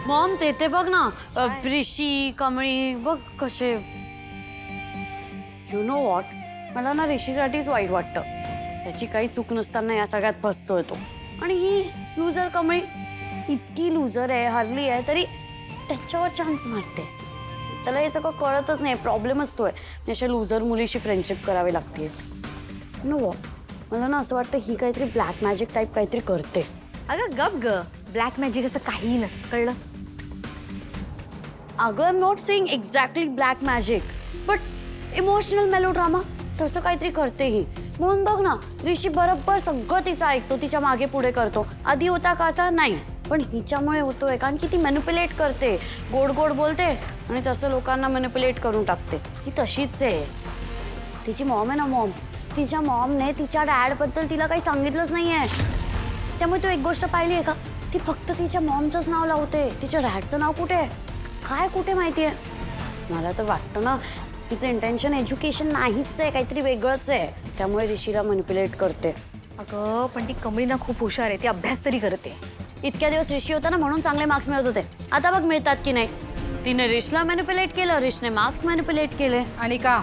Maugham ते बघ ना ऋषी कमळी बघ कसे. यू नो वॉट, मला ना ऋषीसाठीच वाईट वाटतं. त्याची काही चूक नसताना या सगळ्यात फसतोय तो. आणि ही लुजर कमळी इतकी लुजर आहे, हरली आहे, तरी त्याच्यावर चान्स मारते. त्याला हे सगळं कळतच नाही. प्रॉब्लेमच तो आहे. अशा लुजर मुलीशी फ्रेंडशिप करावी लागते. नो वॉट, मला ना असं वाटतं ही काहीतरी ब्लॅक मॅजिक टाईप काहीतरी करते. अगं गप ग, ब्लॅक मॅजिक असं काहीही नसतं, कळलं? अगं I am not saying exactly black magic, but emotional melodrama तसं काहीतरी करते ही. म्हणून बघ ना, ऋषी बरोबर सगळं तिचं ऐकतो, तिच्या मागे पुढे करतो. आधी होता का असा नाही, पण हिच्यामुळे होतोय कारण की ती मॅनिप्युलेट करते, गोड गोड बोलते आणि तसं लोकांना मॅनिप्युलेट करून टाकते. ही तशीच आहे. तिची मॉम आहे ना मॉम, तिच्या मॉमने तिच्या डॅडबद्दल तिला काही सांगितलंच नाही आहे. त्यामुळे तू एक गोष्ट पाहिली आहे का, ती फक्त तिच्या मॉमचंच नाव लावते. तिच्या डॅडचं नाव कुठे आहे, काय कुठे माहिती आहे. मला तर वाटतं ना तिचं इंटेन्शन एज्युकेशन नाहीच आहे, काहीतरी वेगळंच आहे. त्यामुळे ऋषीला मॅनिप्युलेट करते. अगं पण ती कमळी ना खूप हुशार आहे, ती अभ्यास तरी करते. इतक्या दिवस ऋषी होता ना म्हणून चांगले मार्क्स मिळत होते. आता बघ मिळतात की नाही. तिने ऋषीला मॅनिप्युलेट केलं, ऋषीने मार्क्स मॅनिप्युलेट केले. आणि का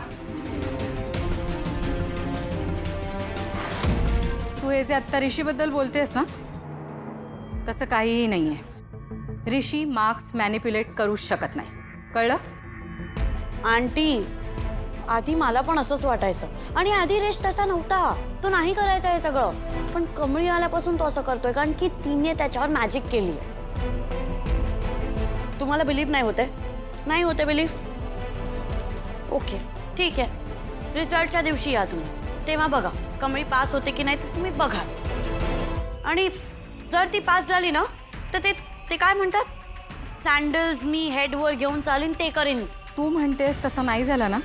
तू हे जे आत्ता ऋषीबद्दल बोलतेस ना, तसं काहीही नाहीये. ऋषी मार्क्स मॅनिप्युलेट करूच शकत नाही, कळलं? आंटी, आधी मला पण असंच वाटायचं आणि आधी ऋष तसा नव्हता. तो नाही करायचा हे सगळं. पण कमळी आल्यापासून तो असं करतोय कारण की तिने त्याच्यावर मॅजिक केली आहे. तुम्हाला बिलीव्ह नाही होते? नाही होते बिलीव्ह? ओके ठीक आहे, रिझल्टच्या दिवशी या तुम्ही, तेव्हा बघा कमळी पास होते की नाही तर तुम्ही बघाच. आणि जर ती पास झाली ना तर ते काय म्हणतात, सँडल्स मी हेडवर घेऊन चालीन ते करीन. तू म्हणतेस तसं नाही झालं ना,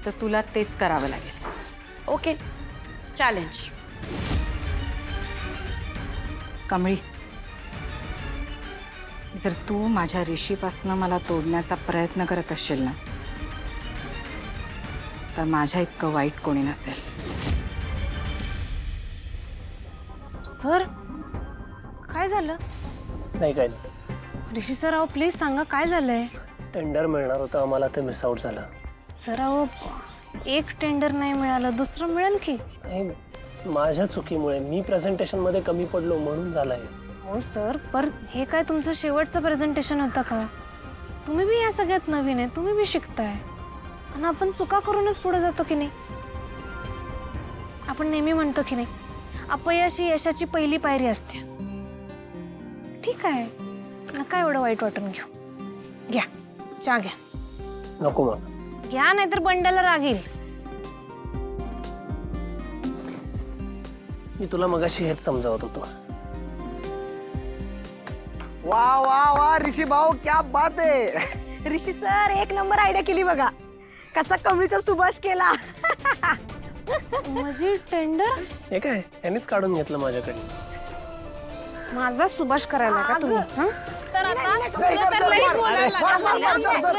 तर तुला तेच करावं लागेल. Okay, challenge. कमळी, जर तू माझ्या ऋषीपासनं मला तोडण्याचा प्रयत्न करत असशील ना, तर माझ्या इतकं वाईट कोणी नसेल. सर काय झालं? नाही काय नाही, ऋषी सर अहो प्लीज सांगा काय झालंय. टेंडर मिळणार होतं आम्हाला, ते मिस आउट झालं. सर अहो एक टेंडर नाही मिळालं, दुसरं मिळेल की. नाही, माझ्या चुकीमुळे मी प्रेझेंटेशनमध्ये कमी पडलो म्हणून झालंय. हो सर, पर हे काय तुमचं शेवटचं प्रेझेंटेशन होतं का? तुम्ही बी या सगळ्यात नवीन आहे, तुम्ही बी शिकताय आणि आपण चुका करूनच पुढे जातो की नाही. आपण नेहमी म्हणतो की नाही, अपयश ही यशाची पहिली पायरी असते. ठीक आहे, नका एवढं वाईट वाटून घेऊ. घ्या चहा घ्या. नको मग, घ्या नाहीतर बंडाला राग येईल. मी तुला मगाशी हेच समजावत होतो. वाह वाह वाह ऋषी भाऊ, क्या बात है. ऋषी सर एक नंबर आयडिया केली बघा. कसा कमीचा सुभाष केला. म्हणजे टेंडर हे काय, यांनीच काढून घेतलं माझ्याकडे. माझा सुभाष करायला का तुम्ही? हं? तर आता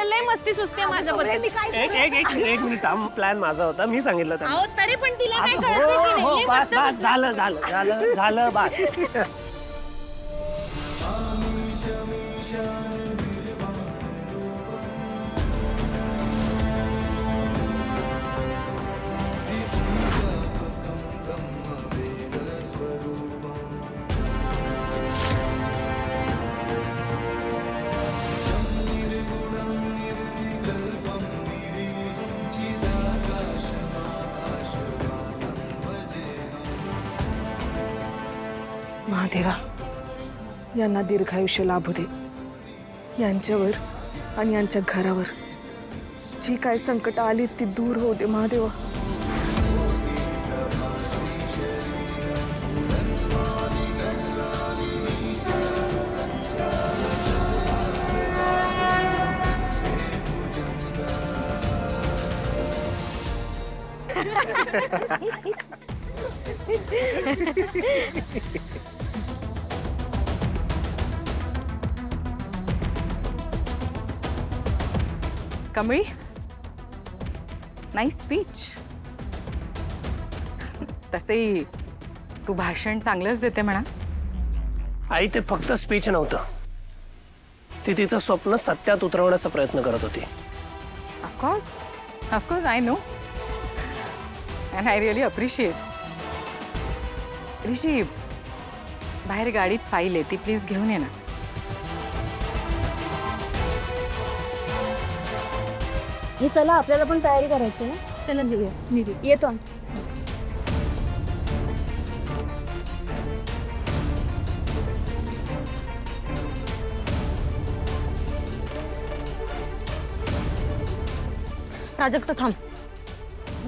लय मस्ती सुचते माझ्याबद्दल. एक मिनिट, प्लॅन माझा होता, मी सांगितलं त्यांना. अहो तरी पण तिला काय कळतं की नाही? लय बस मस्त बस, झालं झालं झालं झालं बस. महादेवा, यांना दीर्घायुष्य लाभू दे. यांच्यावर आणि यांच्या घरावर जी काय संकट आली ती दूर होऊ दे महादेवा. Kamali, nice speech. तसेही तू भाषण चांगलंच देते म्हणा. आई ते फक्त स्पीच नव्हतं, ती तिचं स्वप्न सत्यात उतरवण्याचा प्रयत्न करत होती. Of course I know and I really appreciate. Rishi, बाहेर गाडीत फाईल आहे, ती प्लीज घेऊन ये ना. हे चला, आपल्याला पण तयारी करायची ना. चला निघूया. येतो आम्ही. प्राजक्त थांब.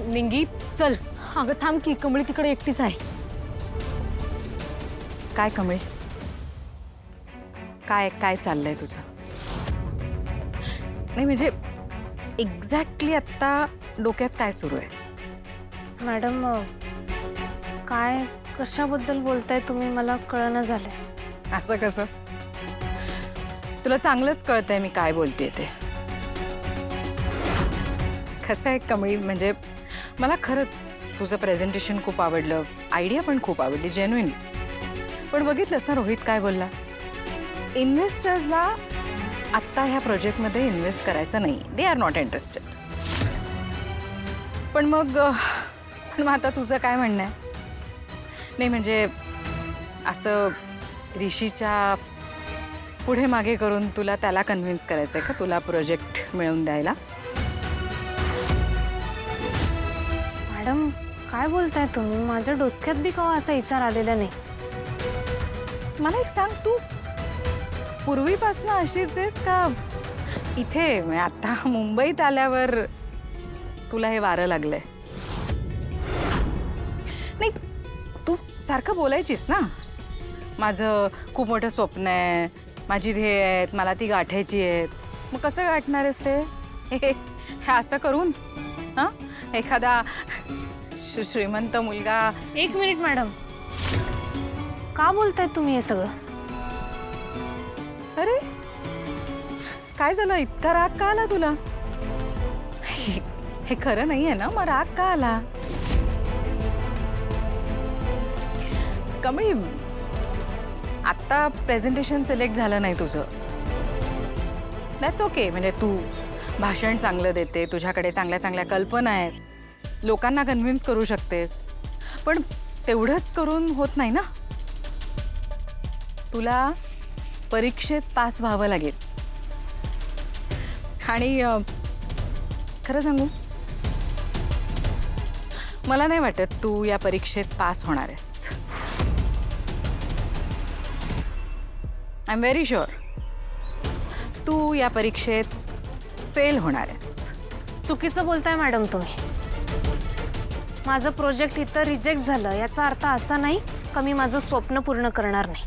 निंगी चल. अगं थांब की, कमळी तिकडे एकटीच आहे. काय कमळे, काय काय चाललंय तुझं? नाही म्हणजे एक्झॅक्टली आत्ता डोक्यात काय सुरू आहे? मॅडम, काय कशाबद्दल बोलताय तुम्ही, मला कळना झालंय. असं कसं? तुला चांगलंच कळतंय मी काय बोलते ते. कसं आहे कमळी, म्हणजे मला खरंच तुझं प्रेझेंटेशन खूप आवडलं, आयडिया पण खूप आवडली, जेन्युइन. पण बघितलंस ना रोहित काय बोलला? इन्व्हेस्टर्सला आत्ता ह्या प्रोजेक्टमध्ये इन्व्हेस्ट करायचं नाही, दे आर नॉट इंटरेस्टेड. पण मग आता तुझं काय म्हणणं आहे? नाही म्हणजे असं ऋषीच्या पुढे मागे करून तुला त्याला कन्व्हिन्स करायचं आहे का तुला प्रोजेक्ट मिळवून द्यायला? मॅडम, काय बोलताय तुम्ही? माझ्या डोसक्यात बी कवा असा विचार आलेला नाही. मला एक सांग, तू पूर्वीपासून अशीच आहेस का इथे म्हणजे आता मुंबईत आल्यावर तुला हे वारं लागलंय? नाही, तू सारखं बोलायचीस ना, माझं खूप मोठं स्वप्न आहे, माझी ध्येय आहेत, मला ती गाठायची आहेत. मग कसं गाठणार आहेस ते? हे असं करून? हां, एखादा श्रीमंत मुलगा. एक मिनिट मॅडम, का बोलताय तुम्ही हे सगळं? अरे काय झालं, इतका राग का आला तुला? हे खरं नाहीये ना, मग राग का आला? कमळी, आत्ता प्रेझेंटेशन सिलेक्ट झालं नाही तुझं, दॅट्स ओके. म्हणजे तू भाषण चांगलं देते, तुझ्याकडे चांगल्या चांगल्या कल्पना आहेत, लोकांना कन्व्हिन्स करू शकतेस, पण तेवढंच करून होत नाही ना. तुला परीक्षेत पास व्हावं लागेल. आणि खरं सांगू, मला नाही वाटत तू या परीक्षेत पास होणार आहेस. आय एम व्हेरी शुअर तू या परीक्षेत फेल होणार आहेस. चुकीचं बोलताय मॅडम तुम्ही. माझं प्रोजेक्ट इथं रिजेक्ट झालं याचा अर्थ असा नाही का मी माझं स्वप्न पूर्ण करणार नाही.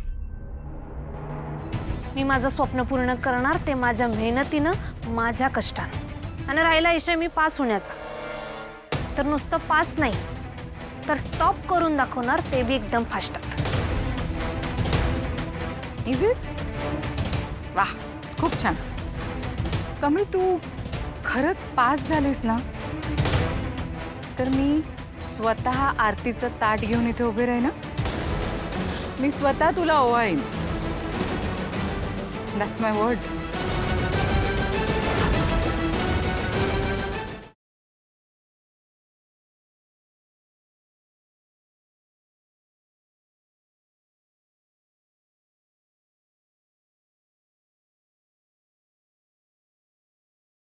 मी माझं स्वप्न पूर्ण करणार, ते माझ्या मेहनतीनं, माझ्या कष्टानं. आणि राहिला विषय मी पास होण्याचा, तर नुसतं पास नाही तर टॉप करून दाखवणार, ते बी एकदम फास्टात. Is it? वाह, खूप छान. कमळ, तू खरंच पास झालीस ना, तर मी स्वतः आरतीचं ताट घेऊन इथे उभे राहीन ना. मी स्वतः तुला ओवाळीन. That's my word.